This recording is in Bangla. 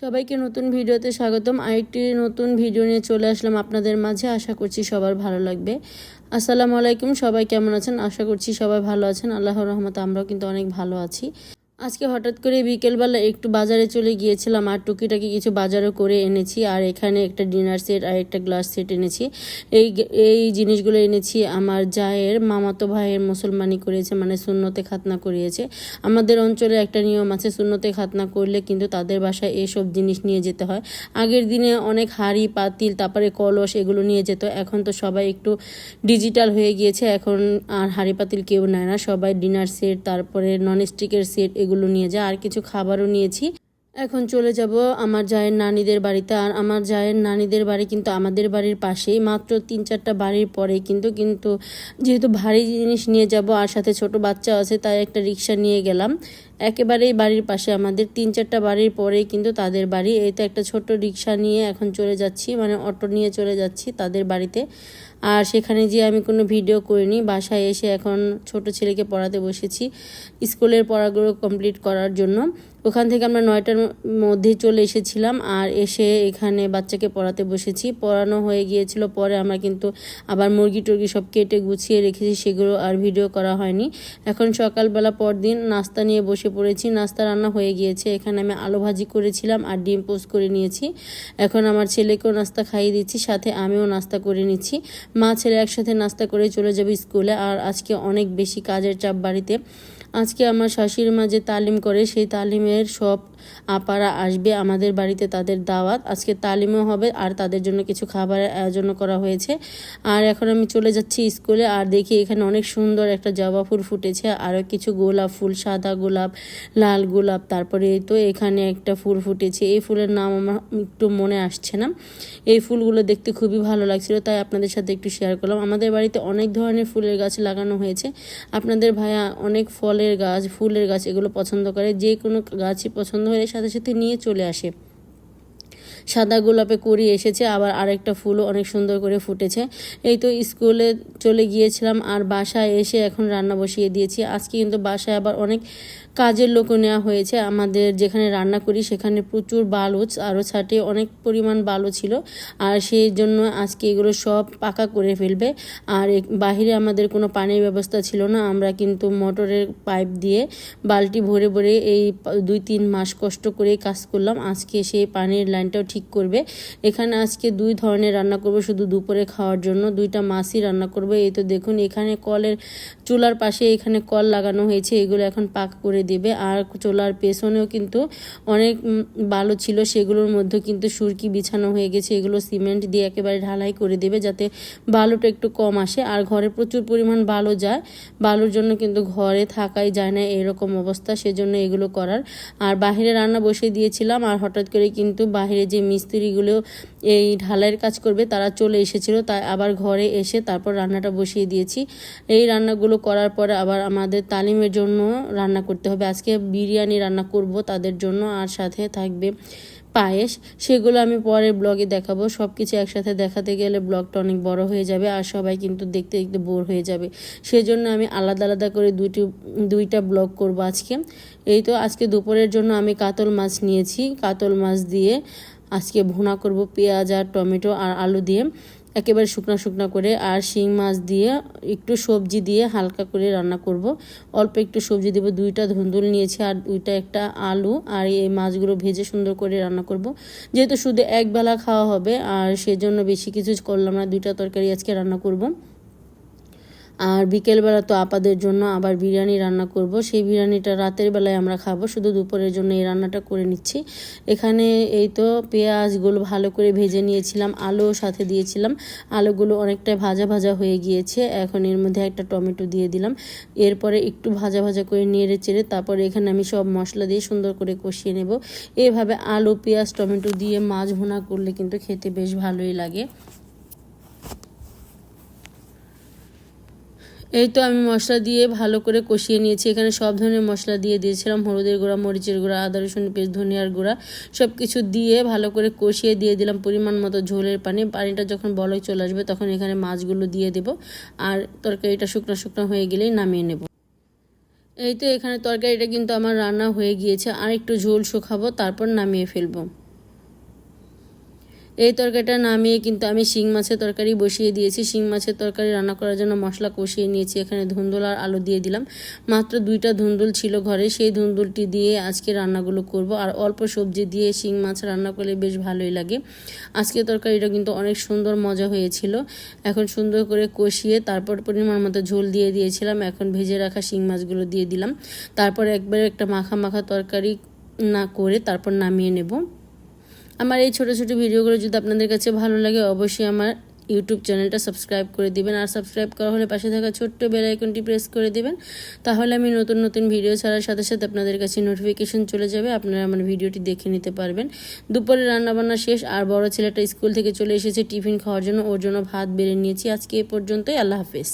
সবাইকে নতুন ভিডিওতে স্বাগতম। আরেকটি নতুন ভিডিও নিয়ে চলে আসলাম আপনাদের মাঝে। আশা করছি সবার ভালো লাগবে। আসসালামু আলাইকুম, সবাই কেমন আছেন? আশা করছি সবাই ভালো আছেন। আল্লাহর রহমতে আমরাও কিন্তু অনেক ভালো আছি। আজকে হঠাৎ করে বিকেলবেলা একটু বাজারে চলে গিয়েছিলাম আর টুকিটাকি কিছু বাজারও করে এনেছি। আর এখানে একটা ডিনার সেট আর একটা গ্লাস সেট এনেছি। এই জিনিসগুলো এনেছি আমার জায়ের মামাতো ভাইয়ের মুসলমানি করেছে, মানে সুন্নতে খাতনা করিয়েছে। আমাদের অঞ্চলে একটা নিয়ম আছে, সুন্নতে খাতনা করলে কিন্তু তাদের বাসায় এসব জিনিস নিয়ে যেতে হয়। আগের দিনে অনেক হাঁড়ি পাতিল তারপরে কলস এগুলো নিয়ে যেত। এখন তো সবাই একটু ডিজিটাল হয়ে গিয়েছে, এখন আর হাঁড়ি পাতিল কেউ নেয় না, সবাই ডিনার সেট তারপরে ননস্টিকের সেট এগুলো নিয়ে যায়। আর কিছু খাবারও নিয়েছি। এখন চলে যাব আমার জায়ের নানিদের বাড়িতে। আর আমার জায়ের নানিদের বাড়ি কিন্তু আমাদের বাড়ির পাশেই, মাত্র 3-4টা বাড়ির পরে কিন্তু যেহেতু ভারী জিনিস নিয়ে যাব আর সাথে ছোট বাচ্চা আছে, তাই একটা রিক্সা নিয়ে গেলাম। একেবারেই বাড়ির পাশে, আমাদের 3-4টা বাড়ির পরেই কিন্তু তাদের বাড়ি। এই তো একটা ছোট রিক্সা নিয়ে এখন চলে যাচ্ছি, মানে অটো নিয়ে চলে যাচ্ছি তাদের বাড়িতে। আর সেখানে গিয়ে আমি কোনো ভিডিও করিনি। বাসায় এসে এখন ছোট ছেলেকে পড়াতে বসেছি স্কুলের পড়াগুলো কমপ্লিট করার জন্য। ওখান থেকে আমরা 9টার মধ্যে চলে এসেছিলাম আর এসে এখানে বাচ্চাকে পড়াতে বসেছি। পড়ানো হয়ে গিয়েছিল, পরে আমরা কিন্তু আবার মুরগি টুরগি সব কেটে গুছিয়ে রেখেছি, সেগুলো আর ভিডিও করা হয়নি। এখন সকালবেলা পরদিন নাস্তা নিয়ে বসে পড়েছি। নাস্তা রান্না হয়ে গিয়েছে। এখানে আমি আলু ভাজি করেছিলাম আর ডিম পোস্ট করে নিয়েছি। এখন আমার ছেলেকেও নাস্তা খাইয়ে দিচ্ছি, সাথে আমিও নাস্তা করে নিচ্ছি। মা ছেলে একসাথে নাস্তা করে চলে যাবে স্কুলে। আর আজকে অনেক বেশি কাজের চাপ বাড়িতে। আজকে আমার শাশুড়ি মা যে তালিম করে সেই তালিমের সব আপারা আসবে আমাদের বাড়িতে, তাদের দাওয়াত। আজকে তালিমও হবে আর তাদের জন্য কিছু খাবারের আয়োজন করা হয়েছে। আর এখন আমি চলে যাচ্ছি স্কুলে। আর দেখি এখানে অনেক সুন্দর একটা জবা ফুল ফুটেছে, আরও কিছু গোলাপ ফুল, সাদা গোলাপ, লাল গোলাপ, তারপরে এই তো এখানে একটা ফুল ফুটেছে। এই ফুলের নাম আমার একটু মনে আসছে না। এই ফুলগুলো দেখতে খুবই ভালো লাগছিল, তাই আপনাদের সাথে একটু শেয়ার করলাম। আমাদের বাড়িতে অনেক ধরনের ফুলের গাছ লাগানো হয়েছে। আপনাদের ভাইয়া অনেক ফলের গাছ, ফুলের গাছ এগুলো পছন্দ করে। যে কোনো গাছই পছন্দ হলে সাথে সাথে নিয়ে চলে আসে। সাদা গোলাপে করি এসেছে, আবার আরেকটা ফুলও অনেক সুন্দর করে ফুটেছে। এই তো স্কুলে চলে গিয়েছিলাম আর বাসায় এসে এখন রান্না বসিয়ে দিয়েছি। আজকে কিন্তু বাসায় আবার অনেক কাজের লোকও নেওয়া হয়েছে। আমাদের যেখানে রান্না করি সেখানে প্রচুর বালু, আরও ছাটে অনেক পরিমাণ বালু ছিল। আর সেই জন্য আজকে এগুলো সব পাকা করে ফেলবে। আর বাহিরে আমাদের কোনো পানির ব্যবস্থা ছিল না, আমরা কিন্তু মোটরের পাইপ দিয়ে বালতি ভরে ভরে এই 2-3 মাস কষ্ট করে কাজ করলাম। আজকে সেই পানির লাইনটাও ঠিক করবে। এখানে আজকে 2 ধরনের রান্না করব, শুধু দুপুরে খাওয়ার জন্য 2টা মাছই রান্না করব। এই তো দেখুন এখানে কলের চুলার পাশে এখানে কল লাগানো হয়েছে, এগুলো এখন পাকা করে দেবে। আর চুলার পেছনেও কিন্তু অনেক বালু ছিল, সেগুলোর মধ্যে কিন্তু সুরকি বিছানো হয়ে গেছে। এগুলো সিমেন্ট দিয়ে একেবারে ঢালাই করে দেবে যাতে বালুটা একটু কম আসে। আর ঘরে প্রচুর পরিমাণ বালু যায়, বালুর জন্য কিন্তু ঘরে থাকাই যায় না, এরকম অবস্থা, সেজন্য এগুলো করার। আর বাহিরে রান্না বসিয়ে দিয়েছিলাম আর হঠাৎ করে কিন্তু বাহিরে যে মিস্ত্রিগুলো এই ঢালাইয়ের কাজ করবে তারা চলে এসেছিল, তাই আবার ঘরে এসে তারপর রান্নাটা বসিয়ে দিয়েছি। এই রান্নাগুলো করার পরে আবার আমাদের তালিমের জন্য রান্না করতে হবে। আজকে বিরিয়ানি রান্না করব তাদের জন্য, আর সাথে থাকবে পায়েস। সেগুলো আমি পরের ব্লগে দেখাবো। সব কিছু একসাথে দেখাতে গেলে ব্লগটা অনেক বড় হয়ে যাবে আর সবাই কিন্তু দেখতে দেখতে বোর হয়ে যাবে। সেজন্য আমি আলাদা আলাদা করে দুইটা ব্লগ করব আজকে। এই তো আজকে দুপুরের জন্য আমি কাতল মাছ নিয়েছি। কাতল মাছ দিয়ে আজকে ভুনা করব পেঁয়াজ আর টমেটো আর আলু দিয়ে একেবারে শুকনা শুকনা করে। আর শিং মাছ দিয়ে একটু সবজি দিয়ে হালকা করে রান্না করব। অল্প একটু সবজি দেবো, 2টা ধুন্দুল নিয়েছি আর একটা আলু, আর এই মাছগুলো ভেজে সুন্দর করে রান্না করব। যেহেতু শুধু একবেলা খাওয়া হবে আর সেজন্য বেশি কিছু করলাম না, 2টা তরকারি আজকে রান্না করব। আর বিকেলবেলা তো আপাদের জন্য আবার বিরিয়ানি রান্না করব। সেই বিরিয়ানিটা রাতের বেলায় আমরা খাবো, শুধু দুপুরের জন্য এই রান্নাটা করে নিচ্ছি। এখানে এই তো পেঁয়াজগুলো ভালো করে ভেজে নিয়েছিলাম, আলু সাথে দিয়েছিলাম। আলুগুলো অনেকটা ভাজা ভাজা হয়ে গিয়েছে। এখন এর মধ্যে একটা টমেটো দিয়ে দিলাম। এরপরে একটু ভাজা ভাজা করে নেড়ে চেড়ে তারপরে এখানে আমি সব মশলা দিয়ে সুন্দর করে কষিয়ে নেব। এভাবে আলু পেঁয়াজ টমেটো দিয়ে মাছ ভুনা করলে কিন্তু খেতে বেশ ভালোই লাগে। এই তো আমি মশলা দিয়ে ভালো করে কষিয়ে নিয়েছি। এখানে সব ধরনের মশলা দিয়ে দিয়েছিলাম, হলুদের গুঁড়া, মরিচের গুঁড়া, আদা রসুন পেস্ট, ধনিয়ার গুঁড়া, সব কিছু দিয়ে ভালো করে কষিয়ে দিয়ে দিলাম পরিমাণ মতো ঝোলের পানি। পানিটা যখন বলক চলে আসবে তখন এখানে মাছগুলো দিয়ে দেব। আর তরকারিটা শুকনো শুকনো হয়ে গেলেই নামিয়ে নেব। এই তো এখানে তরকারিটা কিন্তু আমার রান্না হয়ে গিয়েছে, আর একটু ঝোল শুকাবো তারপর নামিয়ে ফেলবো। এই তরকারিটা নামিয়ে কিন্তু আমি শিং মাছের তরকারি বসিয়ে দিয়েছি। শিং মাছের তরকারি রান্না করার জন্য মশলা কষিয়ে নিয়েছি। এখানে ধুন্দুল আর আলু দিয়ে দিলাম। মাত্র 2টা ধুন্দুল ছিল ঘরে, সেই ধুন্দুলটি দিয়ে আজকে রান্নাগুলো করব। আর অল্প সবজি দিয়ে শিং মাছ রান্না করলে বেশ ভালোই লাগে। আজকে তরকারিটা কিন্তু অনেক সুন্দর মজা হয়েছিল। এখন সুন্দর করে কষিয়ে তারপর পরিমাণ মতো ঝোল দিয়ে দিয়েছিলাম। এখন ভেজে রাখা শিং মাছগুলো দিয়ে দিলাম। তারপর একবারে একটা মাখা মাখা তরকারি না করে তারপর নামিয়ে নেব। আমার এই ছোট ছোট ভিডিওগুলো যদি আপনাদের কাছে ভালো লাগে অবশ্যই আমার ইউটিউব চ্যানেলটা সাবস্ক্রাইব করে দিবেন। আর সাবস্ক্রাইব করা হলে পাশে থাকা ছোট্ট বেল আইকনটি প্রেস করে দিবেন। তাহলে আমি নতুন নতুন ভিডিও ছাড়ার সাথে সাথে আপনাদের কাছে নোটিফিকেশন চলে যাবে, আপনারা আমার ভিডিওটি দেখে নিতে পারবেন। দুপুরে রান্নাবান্না শেষ, আর বড় ছেলেটা স্কুল থেকে চলে এসেছে টিফিন খাওয়ার জন্য, ওর জন্য ভাত বেড়ে নিয়েছি। আজকে এ পর্যন্তই, আল্লাহ হাফেজ।